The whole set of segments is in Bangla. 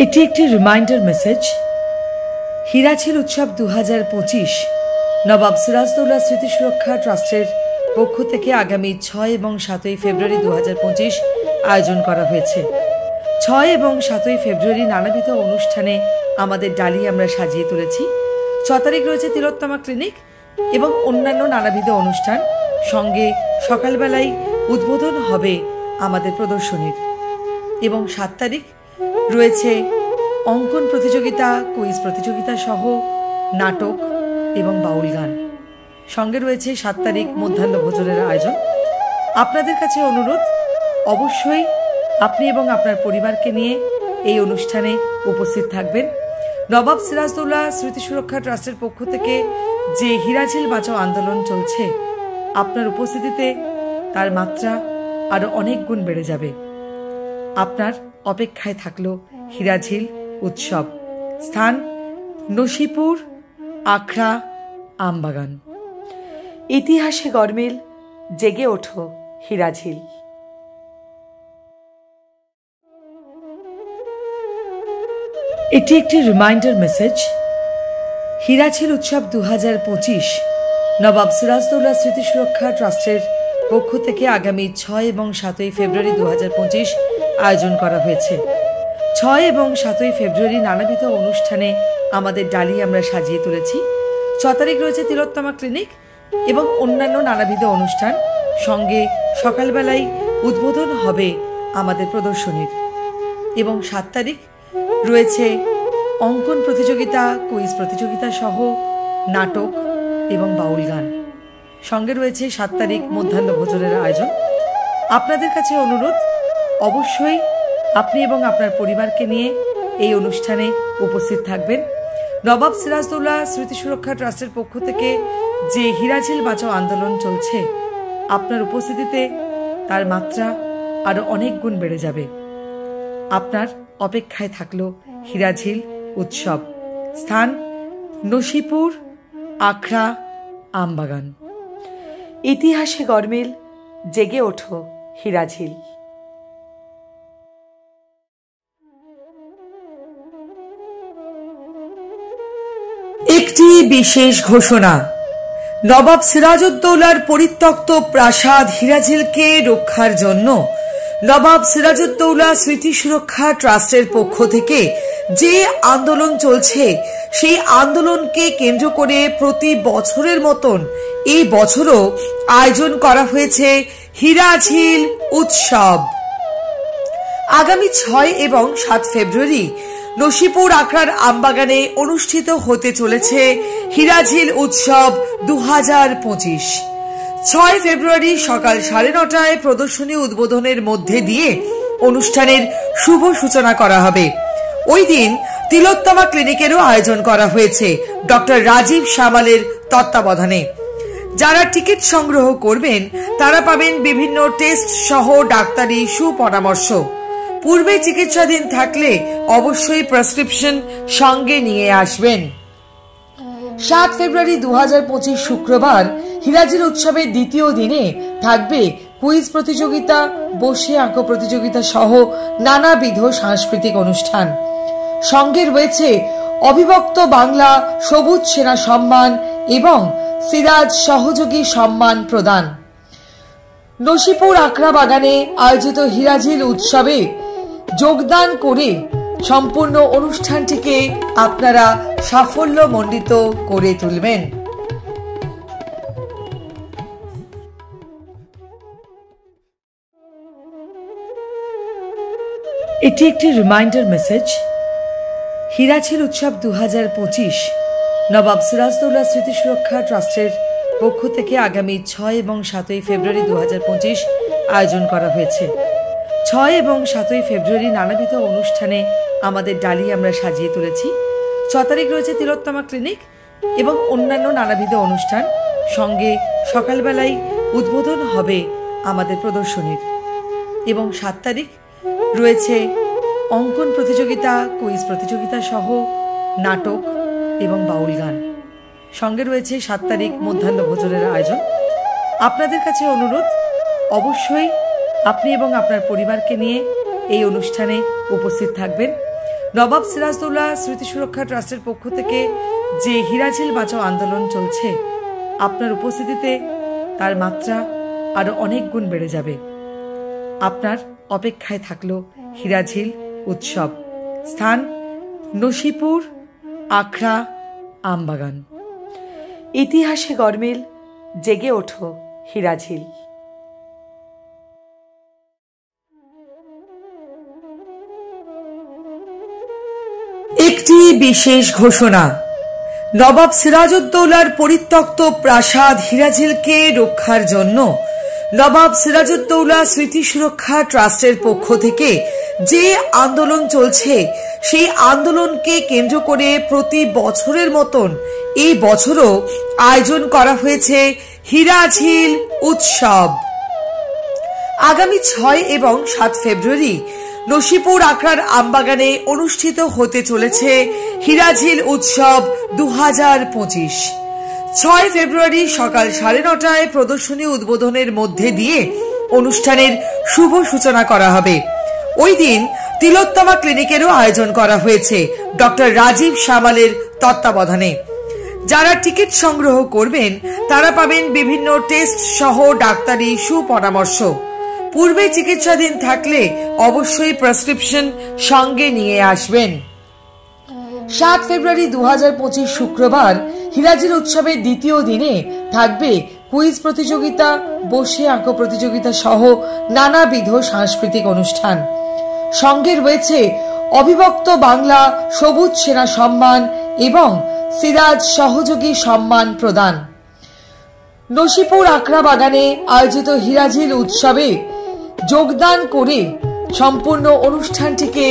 এটি একটি রিমাইন্ডার মেসেজ। হীরাঝিল উৎসব 2025 নবাব সিরাজদৌল্লা স্মৃতি সুরক্ষা ট্রাস্টের পক্ষ থেকে আগামী 6 এবং 7 ফেব্রুয়ারি 2025 আয়োজন করা হয়েছে। 6 এবং 7 ফেব্রুয়ারি নানাবিধ অনুষ্ঠানে আমাদের ডালি আমরা সাজিয়ে তুলেছি। 6 তারিখ রয়েছে তিলোত্তমা ক্লিনিক এবং অন্যান্য নানাবিধ অনুষ্ঠান, সঙ্গে সকালবেলায় উদ্বোধন হবে আমাদের প্রদর্শনীর। এবং 7 তারিখ রয়েছে অঙ্কন প্রতিযোগিতা, কুইজ প্রতিযোগিতা সহ নাটক এবং বাউল গান। সঙ্গে রয়েছে 7 তারিখ মধ্যাহ্ন ভোজনের আয়োজন। আপনাদের কাছে অনুরোধ, অবশ্যই আপনি এবং আপনার পরিবারকে নিয়ে এই অনুষ্ঠানে উপস্থিত থাকবেন। নবাব সিরাজদৌল্লা স্মৃতি সুরক্ষা ট্রাস্টের পক্ষ থেকে যে হীরাঝিল বাঁচাও আন্দোলন চলছে, আপনার উপস্থিতিতে তার মাত্রা আরো অনেক গুণ বেড়ে যাবে। আপনার অপেক্ষায় থাকলো হীরাঝিল উৎসব। স্থান নসিপুর, আখড়া, আমবাগান। ইতিহাসে গরমিল, জেগে ওঠো হীরাঝিল। এটি একটি রিমাইন্ডার মেসেজ। হীরাঝিল উৎসব 2025 নবাব সিরাজদৌল্লা স্মৃতি সুরক্ষা ট্রাস্টের পক্ষ থেকে আগামী 6 এবং 7 ফেব্রুয়ারি 2025 আয়োজন করা হয়েছে। 6 এবং 7 ফেব্রুয়ারি নানাবিধ অনুষ্ঠানে আমাদের ডালি আমরা সাজিয়ে তুলেছি। 6 তারিখ রয়েছে তিলোত্তমা ক্লিনিক এবং অন্যান্য নানাবিধ অনুষ্ঠান, সঙ্গে সকালবেলায় উদ্বোধন হবে আমাদের প্রদর্শনীর। এবং 7 তারিখ রয়েছে অঙ্কন প্রতিযোগিতা, কুইজ প্রতিযোগিতা সহ নাটক এবং বাউল গান। সঙ্গে রয়েছে 7 তারিখ মধ্যাহ্ন ভোজনের আয়োজন। আপনাদের কাছে অনুরোধ, অবশ্যই আপনি এবং আপনার পরিবারকে নিয়ে এই অনুষ্ঠানে উপস্থিত থাকবেন। নবাব সিরাজদৌল্লা স্মৃতি সুরক্ষা ট্রাস্টের পক্ষ থেকে যে হীরাঝিল বাঁচাও আন্দোলন চলছে, আপনার উপস্থিতিতে তার মাত্রা আরো অনেক গুণ বেড়ে যাবে। আপনার অপেক্ষায় থাকলো হীরাঝিল উৎসব। স্থান নসিপুর, আখড়া, আমবাগান। ইতিহাসে গরমিল, জেগে ওঠো হীরাঝিল। একটি বিশেষ ঘোষণা। নবাব সিরাজউদ্দৌলার পরিত্যক্ত প্রাসাদ হীরাঝিলকে রক্ষার জন্য নবাব সিরাজউদ্দৌলা স্মৃতি সুরক্ষা ট্রাস্টের পক্ষ থেকে যে আন্দোলন চলছে, সেই আন্দোলনকে কেন্দ্র করে প্রতি বছরের মতন এই বছরও আয়োজন করা হয়েছে হীরাঝিল উৎসব। আগামী 6 এবং 7 ফেব্রুয়ারি নসিপুর আখড়ার আমবাগানে অনুষ্ঠিত হতে চলেছে হীরাঝিল উৎসব 2025। 6 ফেব্রুয়ারি সকাল 9:30টায় প্রদর্শনী উদ্বোধনের মধ্যে দিয়ে অনুষ্ঠানের শুভ সূচনা করা হবে। ওই দিন তিলোত্তমা ক্লিনিকেরও আয়োজন করা হয়েছে ডক্টর রাজীব সামালের তত্ত্বাবধানে। যারা টিকিট সংগ্রহ করবেন তারা পাবেন বিভিন্ন টেস্ট সহ ডাক্তারি সুপরামর্শ। পূর্বে চিকিৎসাধীন থাকলে অবশ্যই প্রেসক্রিপশন সঙ্গে নিয়ে আসবেন। 7 ফেব্রুয়ারি 2025 শুক্রবার হীরাঝিল উৎসবের দ্বিতীয় দিনে থাকবে কুইজ প্রতিযোগিতা, বসে আঁকো প্রতিযোগিতা সহ নানাবিধ সাংস্কৃতিক অনুষ্ঠান। সঙ্গে রয়েছে অবিভক্ত বাংলা সবুজ সেনা সম্মান এবং সিরাজ সহযোগী সম্মান প্রদান। নসিপুর আখড়া বাগানে আয়োজিত হীরাঝিল উৎসবে যোগদান করে সম্পূর্ণ অনুষ্ঠানটিকে আপনারা সাফল্যমণ্ডিত করে তুলবেন। এটি একটি রিমাইন্ডার মেসেজ। হীরাঝিল উৎসব 2025 নবাব সিরাজদৌল্লা স্মৃতি সুরক্ষা ট্রাস্টের পক্ষ থেকে আগামী 6 এবং 7 ফেব্রুয়ারি 2025 আয়োজন করা হয়েছে। 6 এবং 7 ফেব্রুয়ারি নানাবিধ অনুষ্ঠানে আমাদের ডালি আমরা সাজিয়ে তুলেছি। 6 তারিখ রয়েছে তিলোত্তমা ক্লিনিক এবং অন্যান্য নানাবিধ অনুষ্ঠান, সঙ্গে সকালবেলায় উদ্বোধন হবে আমাদের প্রদর্শনীর। এবং 7 তারিখ রয়েছে অঙ্কন প্রতিযোগিতা, কুইজ প্রতিযোগিতা সহ নাটক এবং বাউল গান। সঙ্গে রয়েছে 7 তারিখ মধ্যাহ্ন ভোজনের আয়োজন। আপনাদের কাছে অনুরোধ, অবশ্যই আপনি এবং আপনার পরিবারকে নিয়ে এই অনুষ্ঠানে উপস্থিত থাকবেন। নবাব সিরাজদৌল্লা স্মৃতি সুরক্ষা ট্রাস্টের পক্ষ থেকে যে হীরাঝিল বাঁচাও আন্দোলন চলছে, আপনার উপস্থিতিতে তার মাত্রা আরো অনেক গুণ বেড়ে যাবে। আপনার অপেক্ষায় থাকলো হীরাঝিল উৎসব। স্থান নসিপুর, আখড়া, আমবাগান। ইতিহাসে গরমিল, জেগে ওঠো হীরাঝিল। একটি বিশেষ ঘোষণা। নবাব সিরাজউদ্দৌলার পরিত্যক্ত প্রাসাদ হীরাঝিলকে রক্ষার জন্য নবাব সিরাজউদ্দৌলা স্মৃতি সুরক্ষা ট্রাস্টের পক্ষ থেকে যে আন্দোলন চলছে, সেই আন্দোলনকে কেন্দ্র করে প্রতি বছরের মতন এই বছরও আয়োজন করা হয়েছে হীরাঝিল উৎসব। আগামী 6 এবং 7 ফেব্রুয়ারি নসিপুর আখড়ার আমবাগানে অনুষ্ঠিত হতে চলেছে হীরাঝিল উৎসব 2025। 6 ফেব্রুয়ারি সকাল 9:30টায় প্রদর্শনী উদ্বোধনের মধ্যে দিয়ে অনুষ্ঠানের শুভ সূচনা করা হবে। ওই দিন তিলোত্তমা ক্লিনিকেরও আয়োজন করা হয়েছে ডক্টর রাজীব সামালের তত্ত্বাবধানে। যারা টিকিট সংগ্রহ করবেন তারা পাবেন বিভিন্ন টেস্ট সহ ডাক্তারি সুপরামর্শ। পূর্বে চিকিৎসাধীন থাকলে অবশ্যই প্রেসক্রিপশন সঙ্গে নিয়ে আসবেন। 7 ফেব্রুয়ারি 2025 শুক্রবার হীরাঝিল উৎসবের দ্বিতীয় দিনে থাকবে কুইজ প্রতিযোগিতা, বসে আঁকো প্রতিযোগিতা সহ নানাবিধ সাংস্কৃতিক অনুষ্ঠান। সঙ্গে রয়েছে অবিভক্ত বাংলা সবুজ সেনা সম্মান এবং সিরাজ সহযোগী সম্মান প্রদান। নসিপুর আখড়া বাগানে আয়োজিত হীরাঝিল উৎসবে যোগদান করে সম্পূর্ণ অনুষ্ঠানটিকে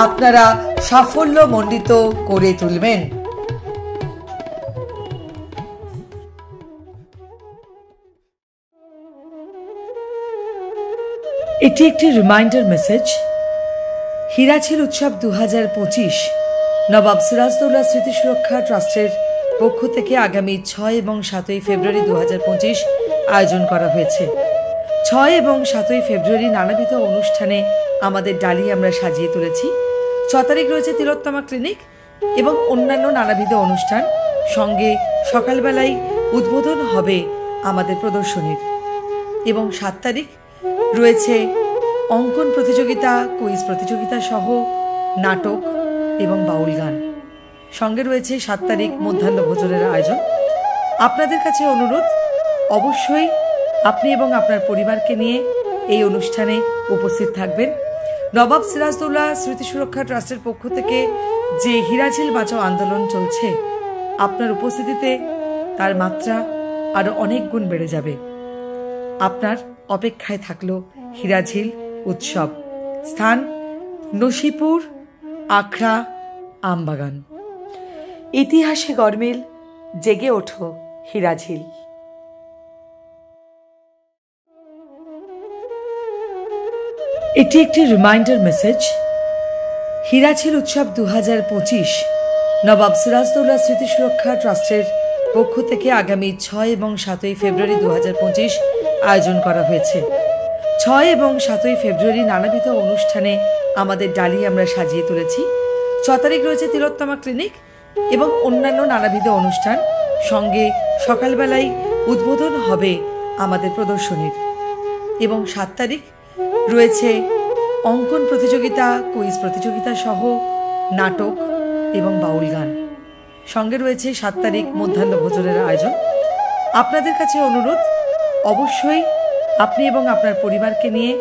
আপনারা সাফল্যমণ্ডিত করে তুলবেন। এটি একটি রিমাইন্ডার মেসেজ। হীরাঝিল উৎসব 2025 নবাব সিরাজদৌল্লা স্মৃতি সুরক্ষা ট্রাস্টের পক্ষ থেকে আগামী 6 এবং 7 ফেব্রুয়ারি 2025 আয়োজন করা হয়েছে। 6 এবং 7 ফেব্রুয়ারি নানাবিধ অনুষ্ঠানে আমাদের ডালি আমরা সাজিয়ে তুলেছি। 6 তারিখ রয়েছে তিলোত্তমা ক্লিনিক এবং অন্যান্য নানাবিধ অনুষ্ঠান। সঙ্গে সকালবেলায় উদ্বোধন হবে আমাদের প্রদর্শনীর। এবং 7 তারিখ রয়েছে অঙ্কন প্রতিযোগিতা, কুইজ প্রতিযোগিতা সহ নাটক এবং বাউল গান। সঙ্গে রয়েছে 7 তারিখ মধ্যাহ্ন ভোজনের আয়োজন। আপনাদের কাছে অনুরোধ, অবশ্যই আপনি এবং আপনার পরিবারকে নিয়ে এই অনুষ্ঠানে উপস্থিত থাকবেন। নবাব সিরাজদৌল্লা স্মৃতি সুরক্ষা ট্রাস্টের পক্ষ থেকে যে হীরাঝিল বাঁচাও আন্দোলন চলছে, আপনার উপস্থিতিতে তার মাত্রা আরো অনেক গুণ বেড়ে যাবে। আপনার অপেক্ষায় থাকলো হীরাঝিল উৎসব। স্থান নসিপুর, আখড়া, আমবাগান। ইতিহাসে গরমিল, জেগে ওঠো হীরাঝিল। এটি একটি রিমাইন্ডার মেসেজ। হীরাঝিল উৎসব 2025 নবাব সিরাজদৌল্লা স্মৃতি সুরক্ষা ট্রাস্টের পক্ষ থেকে আগামী 6 এবং 7 ফেব্রুয়ারি 2025 আয়োজন করা হয়েছে। 6 এবং 7 ফেব্রুয়ারি নানাবিধ অনুষ্ঠানে আমাদের ডালি আমরা সাজিয়ে তুলেছি। 6 তারিখ রয়েছে তিলোত্তমা ক্লিনিক এবং অন্যান্য নানাবিধ অনুষ্ঠান। সঙ্গে সকালবেলায় উদ্বোধন হবে আমাদের প্রদর্শনীর। এবং 7 তারিখ রয়েছে অঙ্কন প্রতিযোগিতা, কুইজ প্রতিযোগিতা সহ নাটক এবং বাউল গান। সঙ্গে রয়েছে 7 তারিখ মধ্যাহ্ন ভোজনের আয়োজন। আপনাদের কাছে অনুরোধ, অবশ্যই আপনি এবং আপনার পরিবারকে নিয়ে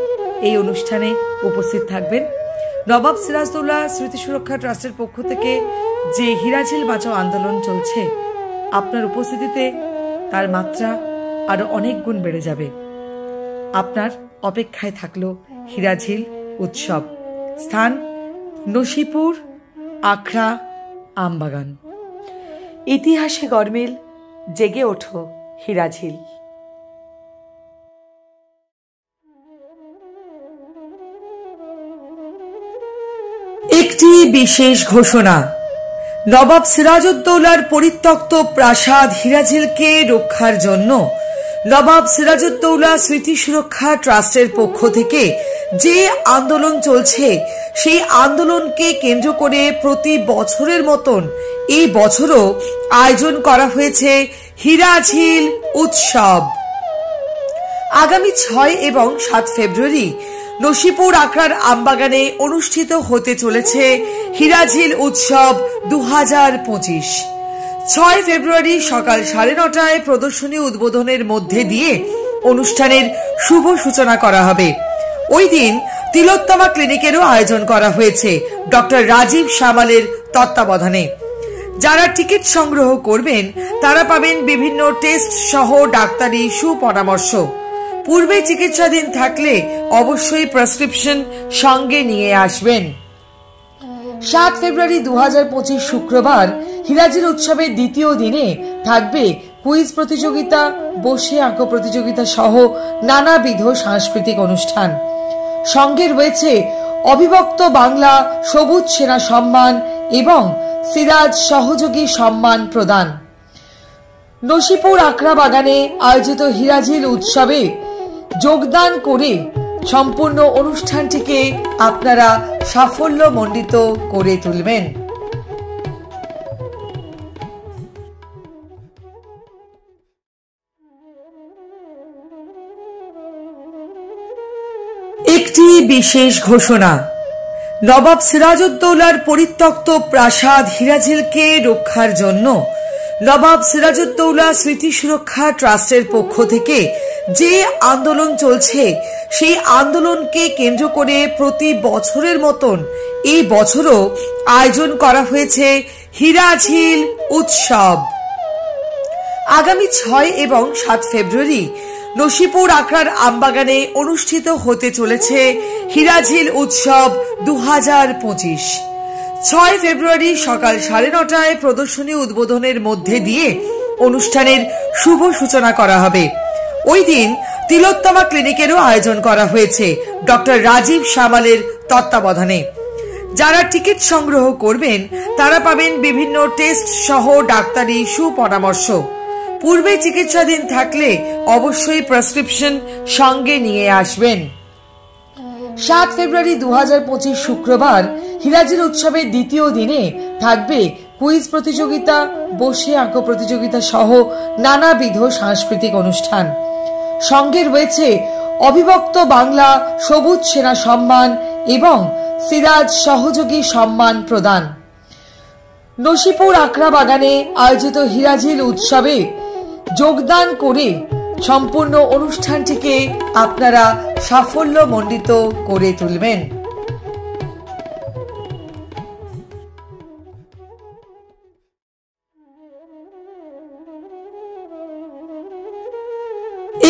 এই অনুষ্ঠানে উপস্থিত থাকবেন। নবাব সিরাজদৌল্লা স্মৃতি সুরক্ষা ট্রাস্টের পক্ষ থেকে যে হীরাঝিল বাঁচাও আন্দোলন চলছে, আপনার উপস্থিতিতে তার মাত্রা আরো অনেক গুণ বেড়ে যাবে। আপনার অপেক্ষায় থাকলো হীরাঝিল উৎসব। স্থান নসিপুর, আখড়া, আমবাগান। ইতিহাসে গরমিল, জেগে ওঠো হীরাঝিল। একটি বিশেষ ঘোষণা। নবাব সিরাজউদ্দৌলার পরিত্যক্ত প্রাসাদ হীরাঝিলকে রক্ষার জন্য নবাব সিরাজউদ্দৌলা স্মৃতি সুরক্ষা ট্রাস্টের পক্ষ থেকে যে আন্দোলন চলছে সেই আন্দোলনকে কেন্দ্র করে প্রতি বছরের মতন এই বছরও আয়োজন করা হয়েছে হীরাঝিল উৎসব। আগামী 6 এবং 7 ফেব্রুয়ারি নসিপুর আখড়ার আমবাগানে অনুষ্ঠিত হতে চলেছে হীরাঝিল উৎসব 2025। 6 ফেব্রুয়ারি সকাল 9:30টায় প্রদর্শনী উদ্বোধনের মধ্যে দিয়ে অনুষ্ঠানের শুভ সূচনা করা হবে। ওই দিন তিলোত্তমা ক্লিনিকেরও আয়োজন করা হয়েছে ডক্টর রাজীব সামালের তত্ত্বাবধানে। যারা টিকিট সংগ্রহ করবেন তারা পাবেন বিভিন্ন টেস্ট সহ ডাক্তারি সুপরামর্শ। পূর্বে চিকিৎসাধীন থাকলে অবশ্যই প্রেসক্রিপশন সঙ্গে নিয়ে আসবেন। 7 ফেব্রুয়ারি 2025 শুক্রবার হীরাঝিল উৎসবের দ্বিতীয় দিনে থাকবে কুইজ প্রতিযোগিতা, বসে আঁকো প্রতিযোগিতা সহ নানাবিধ সাংস্কৃতিক অনুষ্ঠান। সঙ্গে রয়েছে অবিভক্ত বাংলা সবুজ সেনা সম্মান এবং সিরাজ সহযোগী সম্মান প্রদান। নসিপুর আখড়া বাগানে আয়োজিত হীরাঝিল উৎসবে যোগদান করে সম্পূর্ণ অনুষ্ঠানটিকে আপনারা সাফল্যমণ্ডিত করে তুলবেন। একটি বিশেষ ঘোষণা। নবাব সিরাজউদ্দৌলার পরিত্যক্ত প্রাসাদ হীরাঝিলকে রক্ষার জন্য নবাব সিরাজউদ্দৌলা স্মৃতি সুরক্ষা ট্রাস্টের পক্ষ থেকে যে আন্দোলন চলছে সেই আন্দোলনকে কেন্দ্র করে প্রতি বছরের মতন এই বছরও আয়োজন করা হয়েছে হীরাঝিল উৎসব। আগামী 6 এবং 7 ফেব্রুয়ারি নসিপুর আখড়ার আমবাগানে অনুষ্ঠিত হতে চলেছে হীরাঝিল উৎসব 2025। 6 ফেব্রুয়ারি সকাল 9:30টায় প্রদর্শনী উদ্বোধনের মধ্যে দিয়ে অনুষ্ঠানের শুভ সূচনা করা হবে। ওই দিন তিলোত্তমা ক্লিনিকেরও আয়োজন করা হয়েছে ডক্টর রাজীব সামালের তত্ত্বাবধানে। যারা টিকিট সংগ্রহ করবেন তারা পাবেন বিভিন্ন টেস্ট সহ ডাক্তারি সুপরামর্শ। পূর্বে চিকিৎসাধীন থাকলে অবশ্যই প্রেসক্রিপশন সঙ্গে নিয়ে আসবেন। 7 ফেব্রুয়ারি 2025 শুক্রবার হীরাঝিল উৎসবের দ্বিতীয় দিনে থাকবে কুইজ প্রতিযোগিতা, বসে আঁকো প্রতিযোগিতা সহ নানাবিধ সাংস্কৃতিক অনুষ্ঠান। সঙ্গে রয়েছে অবিভক্ত বাংলা সবুজ সেনা সম্মান এবং সিরাজ সহযোগী সম্মান প্রদান। নসিপুর আখড়া বাগানে আয়োজিত হীরাঝিল উৎসবে যোগদান করে সম্পূর্ণ অনুষ্ঠানটিকে আপনারা সাফল্যমণ্ডিত করে তুলবেন।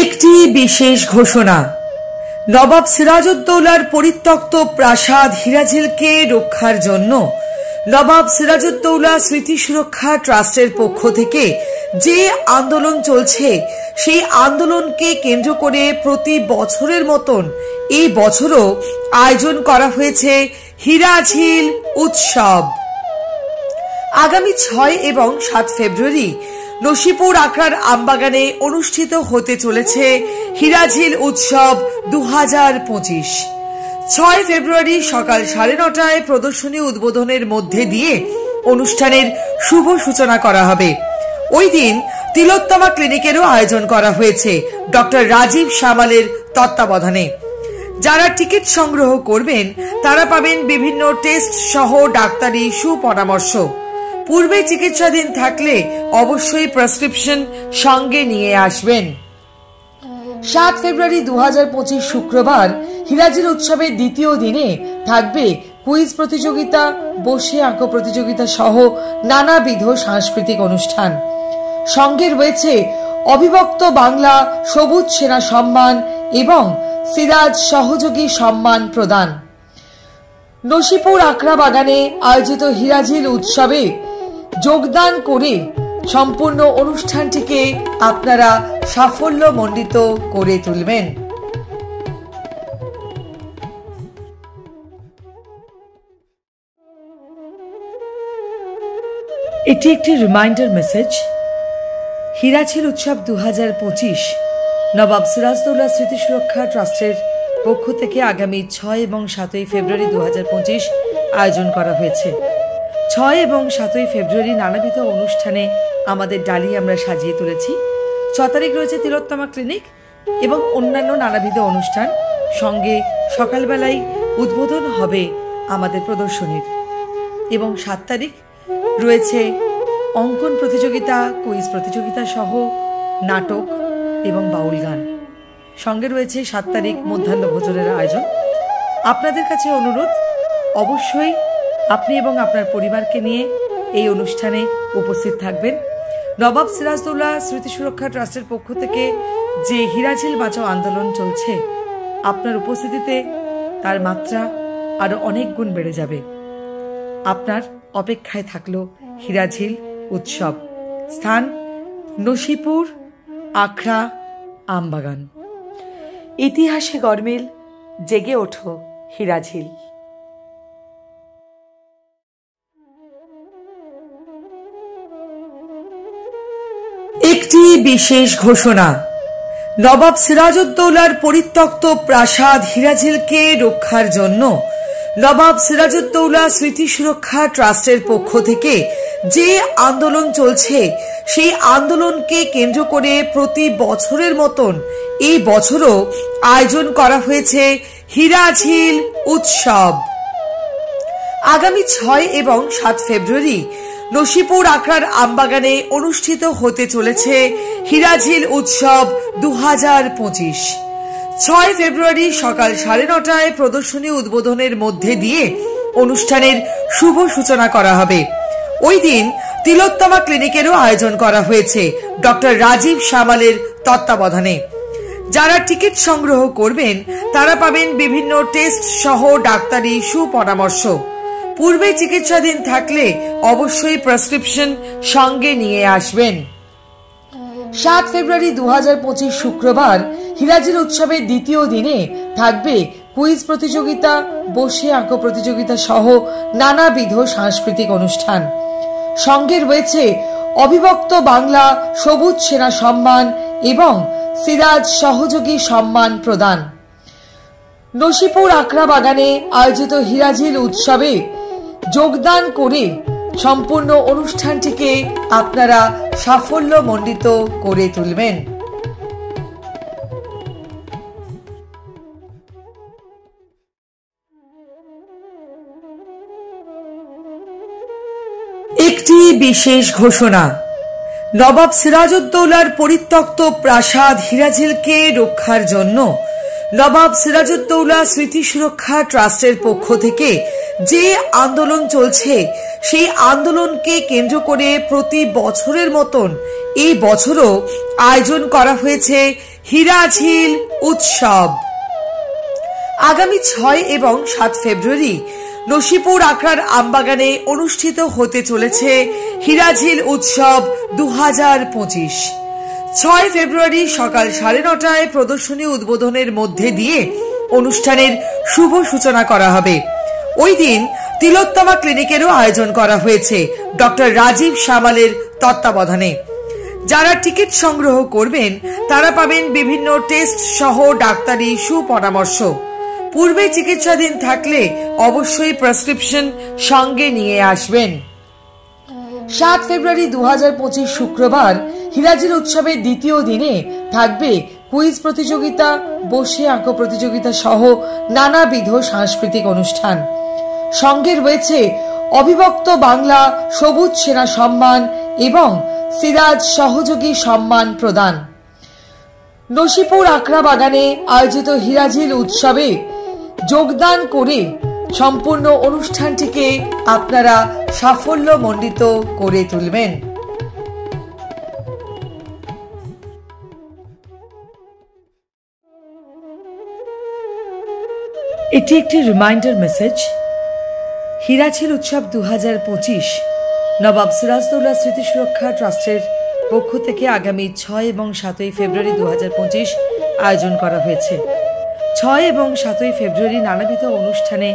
একটি বিশেষ ঘোষণা। নবাব সিরাজউদ্দৌলার পরিত্যক্ত প্রাসাদ হীরাঝিলকে রক্ষার জন্য নবাব সিরাজউদ্দৌলা স্মৃতি সুরক্ষা ট্রাস্টের পক্ষ থেকে যে আন্দোলন চলছে সেই আন্দোলনকে কেন্দ্র করে প্রতি বছরের মতন এই বছরও আয়োজন করা হয়েছে হীরাঝিল উৎসব। আগামী 6 এবং 7 ফেব্রুয়ারি নসিপুর আখড়ার আমবাগানে অনুষ্ঠিত হতে চলেছে হীরাঝিল উৎসব 2025। 6 ফেব্রুয়ারি সকাল 9:30টায় প্রদর্শনী উদ্বোধনের মধ্যে দিয়ে অনুষ্ঠানের শুভ সূচনা করা হবে। ওই দিন তিলোত্তমা ক্লিনিকেরও আয়োজন করা হয়েছে ডক্টর রাজীব সামালের তত্ত্বাবধানে। যারা টিকিট সংগ্রহ করবেন তারা পাবেন বিভিন্ন টেস্ট সহ ডাক্তারি সুপরামর্শ। পূর্বে চিকিৎসাধীন থাকলে অবশ্যই প্রেসক্রিপশন সঙ্গে নিয়ে আসবেন। 7 ফেব্রুয়ারি 2025 শুক্রবার হীরাঝিল উৎসবের দ্বিতীয় দিনে থাকবে কুইজ প্রতিযোগিতা, বসে আঁকো প্রতিযোগিতা সহ নানাবিধ সাংস্কৃতিক অনুষ্ঠান। সঙ্গে রয়েছে অবিভক্ত বাংলা সবুজ সেনা সম্মান এবং সিরাজ সহযোগী সম্মান প্রদান। নসিপুর আখড়া বাগানে আয়োজিত হীরাঝিল উৎসবে যোগদান করে সম্পূর্ণ অনুষ্ঠানটিকে আপনারা সাফল্যমণ্ডিত করে তুলবেন। এটি একটি রিমাইন্ডার মেসেজ। হীরাঝিল উৎসব 2025 নবাব সিরাজদৌল্লা স্মৃতি সুরক্ষা ট্রাস্টের পক্ষ থেকে আগামী 6 এবং 7 ফেব্রুয়ারি 2025 আয়োজন করা হয়েছে। 6 এবং 7 ফেব্রুয়ারি নানাবিধ অনুষ্ঠানে আমাদের ডালি আমরা সাজিয়ে তুলেছি। 6 তারিখ রয়েছে তিলোত্তমা ক্লিনিক এবং অন্যান্য নানাবিধ অনুষ্ঠান, সঙ্গে সকালবেলায় উদ্বোধন হবে আমাদের প্রদর্শনীর। এবং 7 তারিখ রয়েছে অঙ্কন প্রতিযোগিতা, কুইজ প্রতিযোগিতা সহ নাটক এবং বাউল গান। সঙ্গে রয়েছে 7 তারিখ মধ্যাহ্ন ভোজনের আয়োজন। আপনাদের কাছে অনুরোধ, অবশ্যই আপনি এবং আপনার পরিবারকে নিয়ে এই অনুষ্ঠানে উপস্থিত থাকবেন। নবাব সিরাজদৌল্লা স্মৃতি সুরক্ষা ট্রাস্টের পক্ষ থেকে যে হীরাঝিল বাঁচাও আন্দোলন চলছে, আপনার উপস্থিতিতে তার মাত্রা আরো অনেক গুণ বেড়ে যাবে। আপনার অপেক্ষায় থাকলো হীরাঝিল উৎসব। স্থান নসিপুর আখড়া আমবাগান। ইতিহাসে গরমিল, জেগে ওঠো হীরাঝিল। একটি বিশেষ ঘোষণা। নবাব সিরাজউদ্দৌলার পরিত্যক্ত প্রাসাদ হীরাঝিলকে রক্ষার জন্য নবাব সিরাজউদ্দৌলা স্মৃতি সুরক্ষা ট্রাস্টের পক্ষ থেকে যে আন্দোলন চলছে, সেই আন্দোলনকে কেন্দ্র করে প্রতি বছরের মতন এই বছরও আয়োজন করা হয়েছে হীরাঝিল উৎসব। আগামী 6 এবং 7 ফেব্রুয়ারি নসিপুর আখড়ার আমবাগানে অনুষ্ঠিত হতে চলেছে হীরাঝিল উৎসব 2025। 6 ফেব্রুয়ারি সকাল 9:30টায় প্রদর্শনী উদ্বোধনের মধ্যে দিয়ে অনুষ্ঠানের শুভ সূচনা করা হবে। ওই দিন তিলোত্তমা ক্লিনিকেরও আয়োজন করা হয়েছে ডক্টর রাজীব সামালের তত্ত্বাবধানে। যারা টিকিট সংগ্রহ করবেন তারা পাবেন বিভিন্ন টেস্ট সহ ডাক্তারি সুপরামর্শ। পূর্বে চিকিৎসাধীন থাকলে অবশ্যই প্রেসক্রিপশন সঙ্গে নিয়ে আসবেন। 7 ফেব্রুয়ারি 2025 শুক্রবার হীরাঝিল উৎসবের দ্বিতীয় দিনে থাকবে কুইজ প্রতিযোগিতা, বসে আঁকো প্রতিযোগিতা সহ নানাবিধ সাংস্কৃতিক অনুষ্ঠান। সঙ্গে রয়েছে অবিভক্ত বাংলা সবুজ সেনা সম্মান এবং সিরাজ সহযোগী সম্মান প্রদান। নসিপুর আখড়া বাগানে আয়োজিত হীরাঝিল উৎসবে যোগদান করে সম্পূর্ণ অনুষ্ঠানটিকে আপনারা সাফল্যমণ্ডিত করে তুলবেন। একটি বিশেষ ঘোষণা। নবাব সিরাজউদ্দৌলার পরিত্যক্ত প্রাসাদ হীরাঝিলকে রক্ষার জন্য নবাব সিরাজউদ্দৌলা স্মৃতি সুরক্ষা ট্রাস্টের পক্ষ থেকে যে আন্দোলন চলছে, সেই আন্দোলনকে কেন্দ্র করে প্রতি বছরের মতন এই বছরও আয়োজন করা হয়েছে হীরাঝিল উৎসব। আগামী 6 এবং 7 ফেব্রুয়ারি নসিপুর আখড়ার আমবাগানে অনুষ্ঠিত হতে চলেছে হীরাঝিল উৎসব 2025। 6 ফেব্রুয়ারি সকাল 9:30টায় প্রদর্শনী উদ্বোধনের মধ্যে দিয়ে অনুষ্ঠানের শুভ সূচনা করা হবে। ওই দিন তিলোত্তমা ক্লিনিকেরও আয়োজন করা হয়েছে ডক্টর রাজীব সামালের তত্ত্বাবধানে। যারা টিকিট সংগ্রহ করবেন তারা পাবেন বিভিন্ন টেস্ট সহ ডাক্তারি সুপরামর্শ। পূর্বে চিকিৎসাধীন থাকলে অবশ্যই প্রেসক্রিপশন সঙ্গে নিয়ে আসবেন। 7 ফেব্রুয়ারি 2025 শুক্রবার হীরাঝিল উৎসবের দ্বিতীয় দিনে থাকবে কুইজ প্রতিযোগিতা, বসে আঁকো প্রতিযোগিতা সহ নানাবিধ সাংস্কৃতিক অনুষ্ঠান। সঙ্গে রয়েছে অবিভক্ত বাংলা সবুজ সেনা সম্মান এবং সিরাজ সহযোগী সম্মান প্রদান। নসিপুর আখড়া বাগানে আয়োজিত হীরাঝিল উৎসবে যোগদান করে সম্পূর্ণ অনুষ্ঠানটিকে আপনারা সাফল্যমণ্ডিত করে তুলবেন। এটি একটি রিমাইন্ডার মেসেজ। হীরাঝিল উৎসব 2025 নবাব সিরাজদৌল্লা স্মৃতি সুরক্ষা ট্রাস্টের পক্ষ থেকে আগামী 6 এবং 7 ফেব্রুয়ারি 2025 আয়োজন করা হয়েছে। 6 এবং 7 ফেব্রুয়ারি নানাবিধ অনুষ্ঠানে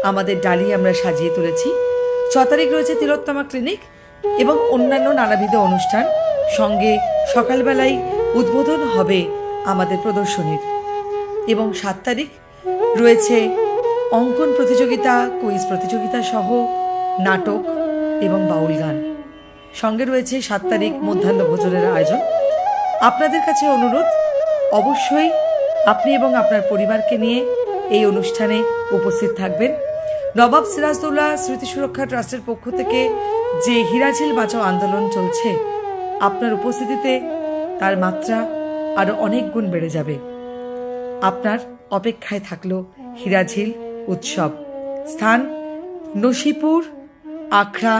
আমাদের ডালি আমরা সাজিয়ে তুলেছি। 6 তারিখ রয়েছে তিলোত্তমা ক্লিনিক এবং অন্যান্য নানাবিধ অনুষ্ঠান, সঙ্গে সকালবেলায় উদ্বোধন হবে আমাদের প্রদর্শনীর। এবং 7 তারিখ রয়েছে অঙ্কন প্রতিযোগিতা, কুইজ প্রতিযোগিতা সহ নাটক এবং বাউল গান। সঙ্গে রয়েছে 7 তারিখ মধ্যাহ্ন ভোজনের আয়োজন। আপনাদের কাছে অনুরোধ, অবশ্যই আপনি এবং আপনার পরিবারকে নিয়ে এই অনুষ্ঠানে উপস্থিত থাকবেন। নবাব সিরাজদৌল্লা স্মৃতি সুরক্ষা ট্রাস্টের পক্ষ থেকে যে হীরাঝিল বাঁচাও আন্দোলন চলছে, আপনার উপস্থিতিতে তার মাত্রা আরো অনেক গুণ বেড়ে যাবে। আপনার অপেক্ষায় থাকলো হীরাঝিল উৎসব। স্থান নসিপুর, আখড়া,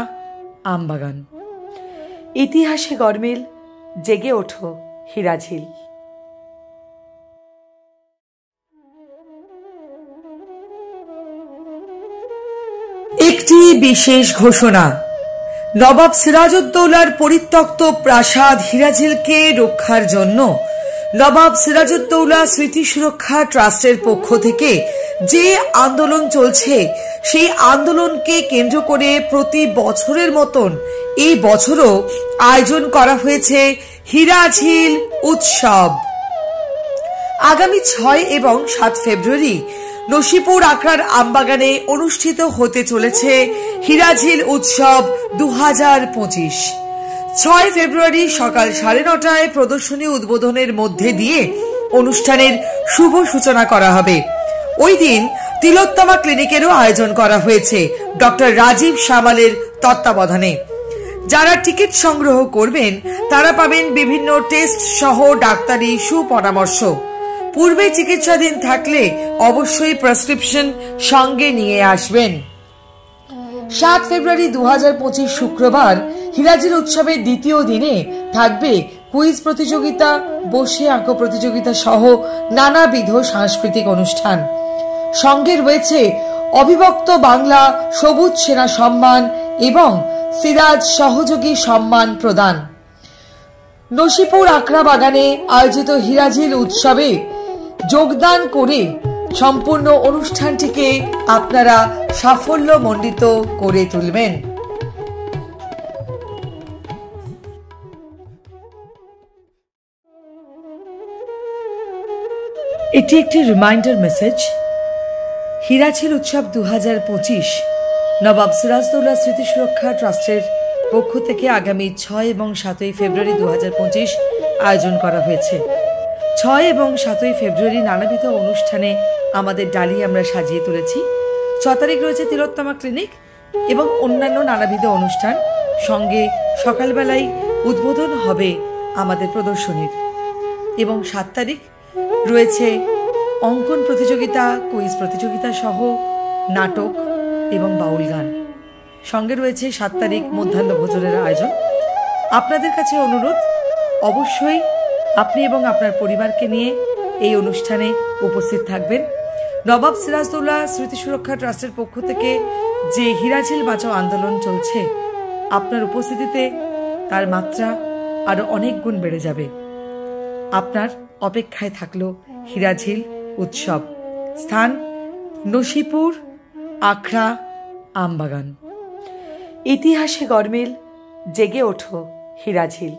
আমবাগান। ইতিহাসে গরমিল, জেগে ওঠো হীরাঝিল। একটি বিশেষ ঘোষণা। নবাব সিরাজউদ্দৌলার পরিত্যক্ত প্রাসাদ হীরাঝিলকে রক্ষার জন্য নবাব সিরাজউদ্দৌলা স্মৃতি সুরক্ষা ট্রাস্টের পক্ষ থেকে যে আন্দোলন চলছে, সেই আন্দোলনকে কেন্দ্র করে প্রতি বছরের মতন এই বছরও আয়োজন করা হয়েছে হীরাঝিল উৎসব। আগামী 6 এবং 7 ফেব্রুয়ারি নসিপুর আখড়ার আমবাগানে অনুষ্ঠিত হতে চলেছে হীরাঝিল উৎসব 2025। 6 ফেব্রুয়ারি সকাল 9:30টায় প্রদর্শনী উদ্বোধনের মধ্যে দিয়ে অনুষ্ঠানের শুভ সূচনা করা হবে। ওই দিন তিলোত্তমা ক্লিনিকেরও আয়োজন করা হয়েছে ডক্টর রাজীব সামালের তত্ত্বাবধানে। যারা টিকিট সংগ্রহ করবেন তারা পাবেন বিভিন্ন টেস্ট সহ ডাক্তারি সুপরামর্শ। পূর্বে চিকিৎসাধীন থাকলে অবশ্যই প্রেসক্রিপশন সঙ্গে নিয়ে আসবেন। 7 ফেব্রুয়ারি 2025 শুক্রবার হীরাঝিল উৎসবের দ্বিতীয় দিনে থাকবে কুইজ প্রতিযোগিতা, বসে আঁকো প্রতিযোগিতা সহ নানাবিধ সাংস্কৃতিক অনুষ্ঠান। সঙ্গে রয়েছে অবিভক্ত বাংলা সবুজ সেনা সম্মান এবং সিরাজ সহযোগী সম্মান প্রদান। নসিপুর আখড়া বাগানে আয়োজিত হীরাঝিল উৎসবে যোগদান করে সম্পূর্ণ অনুষ্ঠানটিকে আপনারা সাফল্যমণ্ডিত করে তুলবেন। এটি একটি রিমাইন্ডার মেসেজ। হীরাঝিল উৎসব 2025 নবাব সিরাজদৌল্লা স্মৃতি সুরক্ষা ট্রাস্টের পক্ষ থেকে আগামী 6 এবং 7 ফেব্রুয়ারি 2025 আয়োজন করা হয়েছে। 6 এবং 7 ফেব্রুয়ারি নানাবিধ অনুষ্ঠানে আমাদের ডালি আমরা সাজিয়ে তুলেছি। 6 তারিখ রয়েছে তিলোত্তমা ক্লিনিক এবং অন্যান্য নানাবিধ অনুষ্ঠান। সঙ্গে সকালবেলায় উদ্বোধন হবে আমাদের প্রদর্শনীর। এবং 7 তারিখ রয়েছে অঙ্কন প্রতিযোগিতা, কুইজ প্রতিযোগিতা সহ নাটক এবং বাউল গান। সঙ্গে রয়েছে 7 তারিখ মধ্যাহ্ন ভোজনের আয়োজন। আপনাদের কাছে অনুরোধ, অবশ্যই আপনি এবং আপনার পরিবারকে নিয়ে এই অনুষ্ঠানে উপস্থিত থাকবেন। নবাব সিরাজদৌল্লা স্মৃতি সুরক্ষা ট্রাস্টের পক্ষ থেকে যে হীরাঝিল বাঁচাও আন্দোলন চলছে, আপনার উপস্থিতিতে তার মাত্রা আরো অনেক গুণ বেড়ে যাবে। আপনার অপেক্ষায় থাকলো হীরাঝিল উৎসব। স্থান নসিপুর, আখড়া, আমবাগান। ইতিহাসে গরমিল, জেগে ওঠো হীরাঝিল।